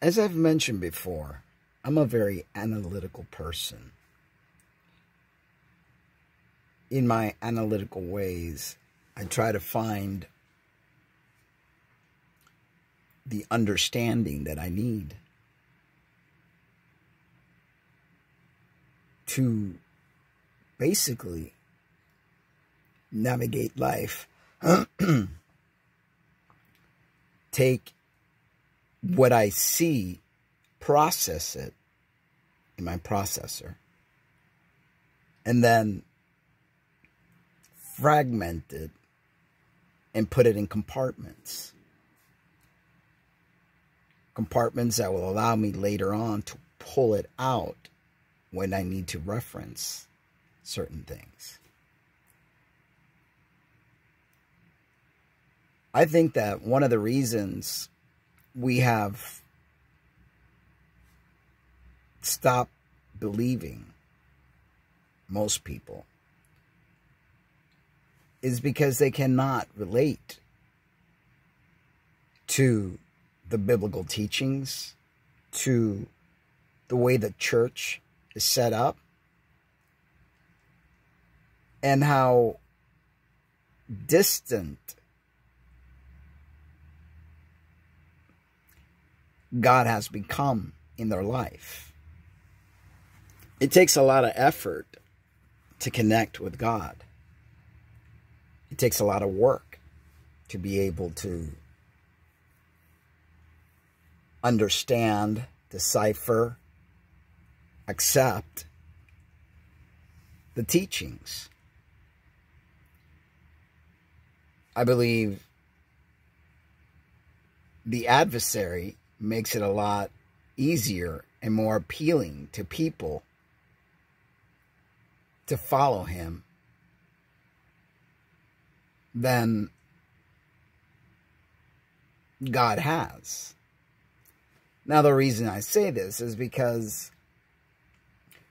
As I've mentioned before, I'm a very analytical person. In my analytical ways, I try to find the understanding that I need to basically navigate life. Take what I see, process it in my processor, and then fragment it and put it in compartments. Compartments that will allow me later on to pull it out when I need to reference certain things. I think that one of the reasons we have stopped believing, most people, is because they cannot relate to the biblical teachings, to the way the church is set up, and how distant God has become in their life. It takes a lot of effort to connect with God. It takes a lot of work to be able to understand, decipher, accept the teachings. I believe the adversary makes it a lot easier and more appealing to people to follow him than God has. Now, the reason I say this is because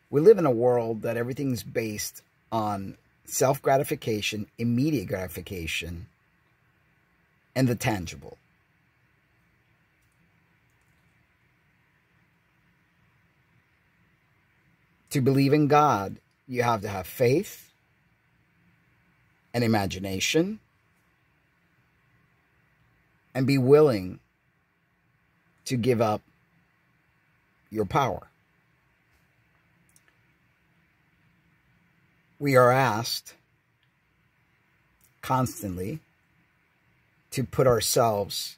we live in a world that everything's based on self-gratification, immediate gratification, and the tangible. To believe in God, you have to have faith and imagination and be willing to give up your power. We are asked constantly to put ourselves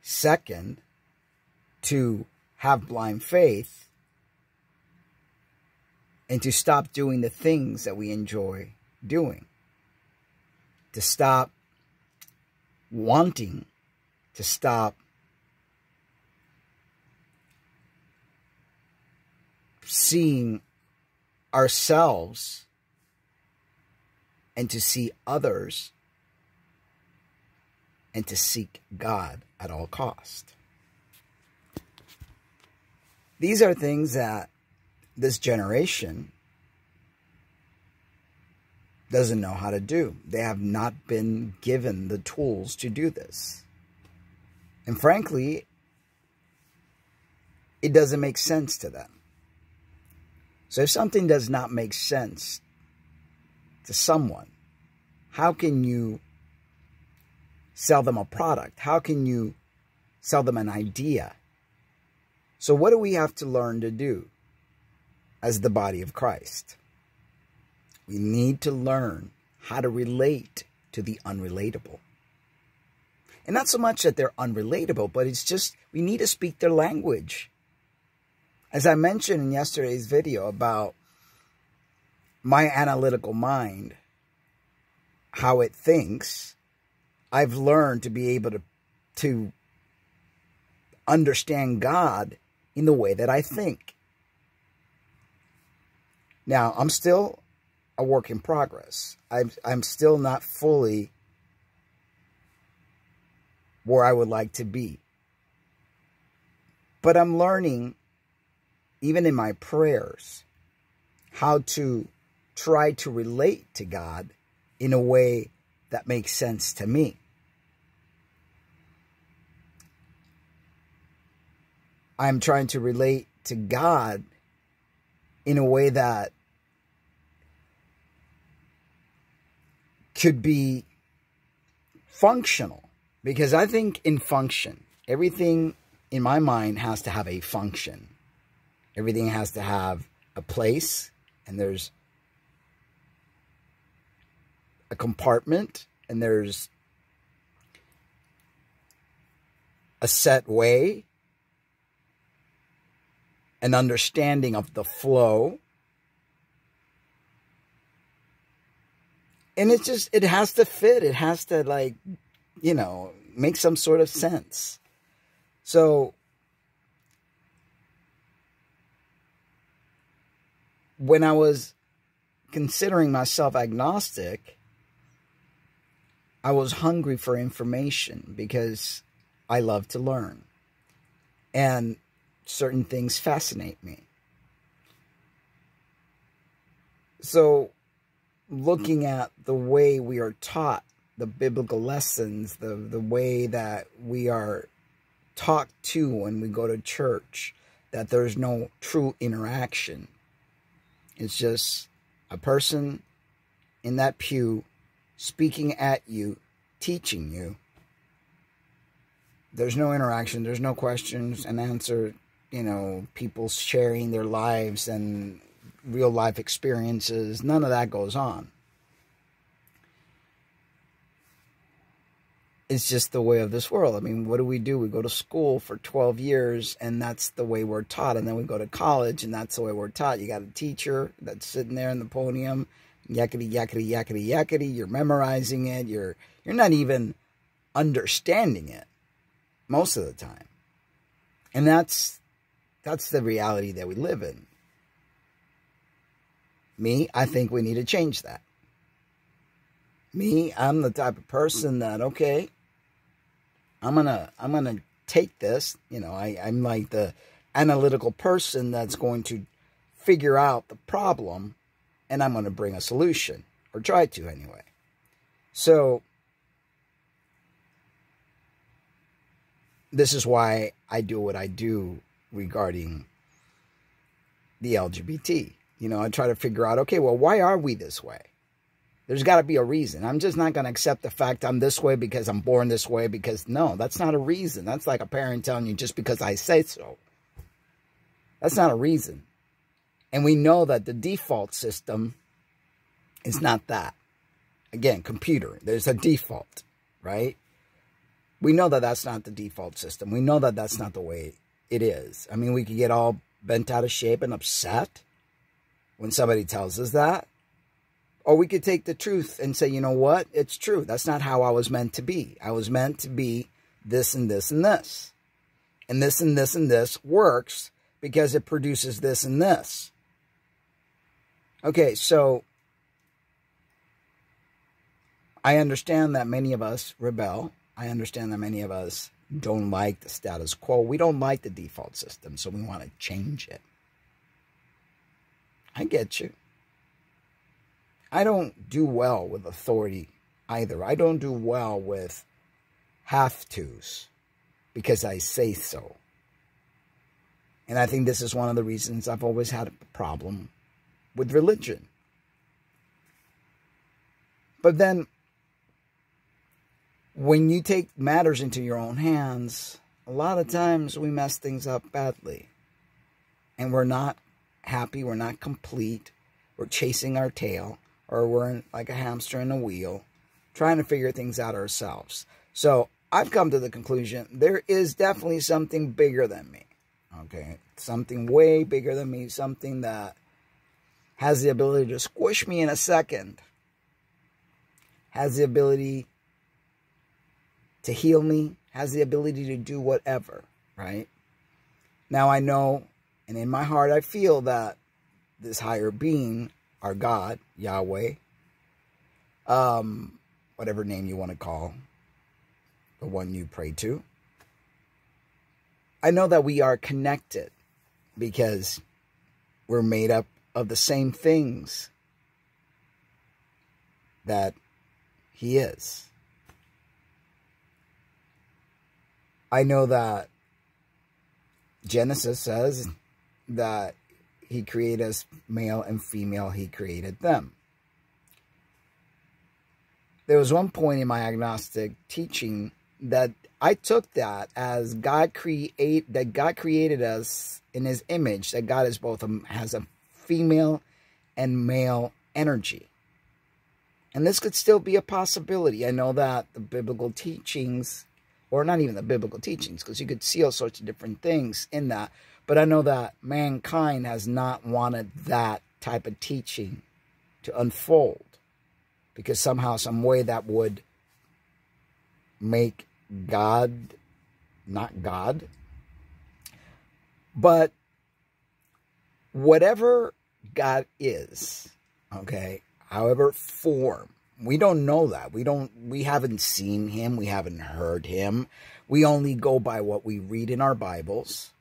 second, to have blind faith, and to stop doing the things that we enjoy doing. To stop wanting, to stop seeing ourselves and to see others and to seek God at all cost. These are things that this generation doesn't know how to do. They have not been given the tools to do this. And frankly, it doesn't make sense to them. So if something does not make sense to someone, how can you sell them a product? How can you sell them an idea? So what do we have to learn to do as the body of Christ? We need to learn how to relate to the unrelatable. And not so much that they're unrelatable, but it's just we need to speak their language. As I mentioned in yesterday's video about my analytical mind, how it thinks, I've learned to be able to understand God in the way that I think. Now, I'm still a work in progress. I'm still not fully where I would like to be. But I'm learning, even in my prayers, how to try to relate to God in a way that makes sense to me. I'm trying to relate to God in a way that could be functional. Because I think in function, everything in my mind has to have a function. Everything has to have a place, and there's a compartment, and there's a set way, an understanding of the flow. And it's just, it has to fit. It has to, like, you know, make some sort of sense. So when I was considering myself agnostic, I was hungry for information because I love to learn. And certain things fascinate me. So looking at the way we are taught, the biblical lessons, the way that we are talked to when we go to church, that there's no true interaction. It's just a person in that pew speaking at you, teaching you. There's no interaction. There's no questions and answer. You know, people sharing their lives and real life experiences. None of that goes on. It's just the way of this world. I mean, what do? We go to school for 12 years, and that's the way we're taught. And then we go to college, and that's the way we're taught. You got a teacher that's sitting there in the podium, yakety, yakety, yakety, yakety. You're memorizing it. You're not even understanding it most of the time. And that's the reality that we live in. Me, I think we need to change that. Me, I'm the type of person that, okay, I'm gonna take this, you know, I'm like the analytical person that's going to figure out the problem, and I'm going to bring a solution, or try to anyway. So this is why I do what I do regarding the LGBT. You know, I try to figure out, okay, well, why are we this way? There's got to be a reason. I'm just not going to accept the fact I'm this way because I'm born this way, because no, that's not a reason. That's like a parent telling you just because I say so. That's not a reason. And we know that the default system is not that. Again, computer, there's a default, right? We know that that's not the default system. We know that that's not the way it is. I mean, we could get all bent out of shape and upset when somebody tells us that. Or we could take the truth and say, you know what? It's true. That's not how I was meant to be. I was meant to be this and this and this. And this and this and this works because it produces this and this. Okay, so I understand that many of us rebel. I understand that many of us don't like the status quo. We don't like the default system, so we want to change it. I get you. I don't do well with authority either. I don't do well with have-tos because I say so. And I think this is one of the reasons I've always had a problem with religion. But then, when you take matters into your own hands, a lot of times we mess things up badly. And we're not happy, we're not complete, we're chasing our tail, or we're like a hamster in a wheel, trying to figure things out ourselves. So I've come to the conclusion, there is definitely something bigger than me. Okay, something way bigger than me, something that has the ability to squish me in a second, has the ability to heal me, has the ability to do whatever, right? Now I know, and in my heart I feel that this higher being, our God, Yahweh, whatever name you want to call the one you pray to, I know that we are connected because we're made up of the same things that He is. I know that Genesis says that he created us male and female. He created them. There was one point in my agnostic teaching that I took that as God created us in his image, that God is has a female and male energy. And this could still be a possibility. I know that the biblical teachings, or not even the biblical teachings, because you could see all sorts of different things in that, but I know that mankind has not wanted that type of teaching to unfold, because somehow, some way that would make God not God. But whatever God is, okay, however form, we don't know that. We haven't seen him. We haven't heard him. We only go by what we read in our Bibles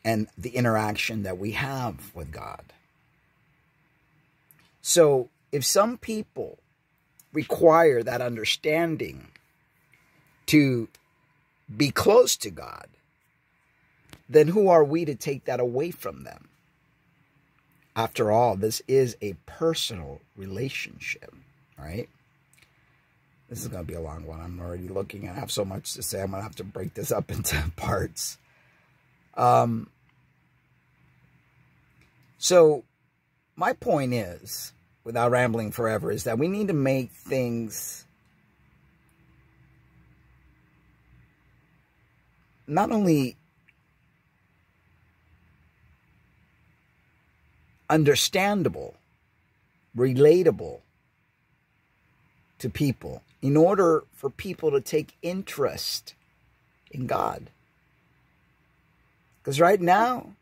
and the interaction that we have with God. So if some people require that understanding to be close to God, then who are we to take that away from them? After all, this is a personal relationship, right? This is going to be a long one. I'm already looking. I have so much to say. I'm going to have to break this up into parts. So my point is, without rambling forever, is that we need to make things not only understandable, relatable to people, in order for people to take interest in God. Because right now,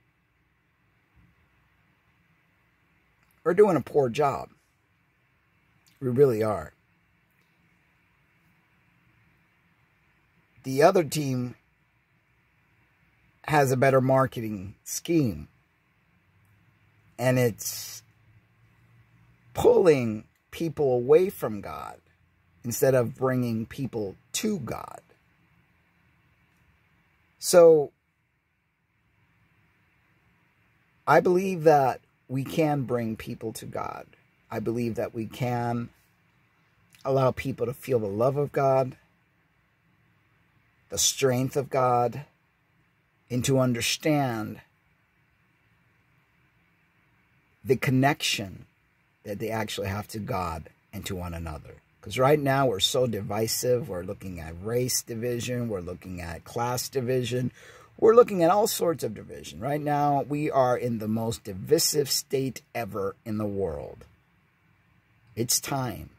we're doing a poor job. We really are. The other team has a better marketing scheme, and it's pulling people away from God instead of bringing people to God. So I believe that we can bring people to God. I believe that we can allow people to feel the love of God, the strength of God, and to understand the connection that they actually have to God and to one another. Because right now we're so divisive. We're looking at race division. We're looking at class division. We're looking at all sorts of division. Right now we are in the most divisive state ever in the world. It's time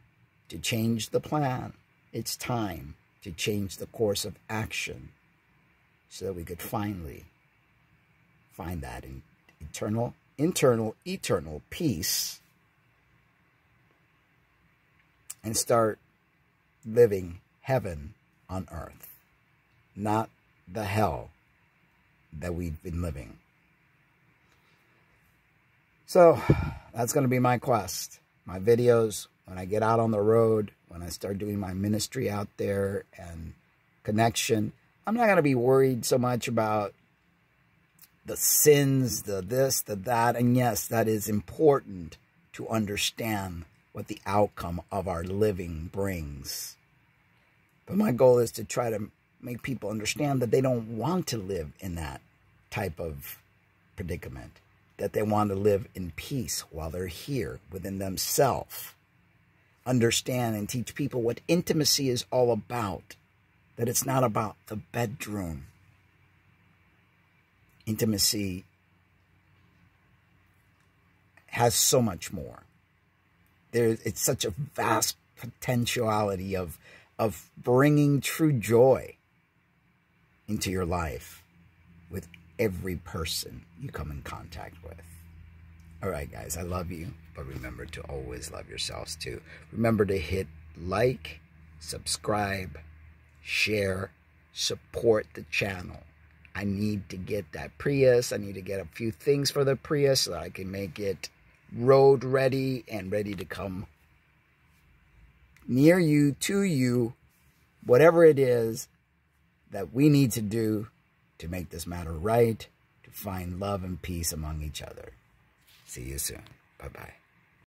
to change the plan. It's time to change the course of action so that we could finally find that eternal peace and start living heaven on earth, not the hell that we've been living. So that's going to be my quest. My videos, when I get out on the road, when I start doing my ministry out there and connection, I'm not going to be worried so much about the sins, the this, the that. And yes, that is important to understand what the outcome of our living brings. But my goal is to try to make people understand that they don't want to live in that type of predicament, that they want to live in peace while they're here within themselves. Understand and teach people what intimacy is all about, that it's not about the bedroom. Intimacy has so much more. It's such a vast potentiality of bringing true joy into your life with every person you come in contact with. All right, guys, I love you, but remember to always love yourselves too. Remember to hit like, subscribe, share, support the channel. I need to get that Prius. I need to get a few things for the Prius so that I can make it road ready and ready to come near you, to you, whatever it is that we need to do to make this matter right, to find love and peace among each other. See you soon. Bye-bye.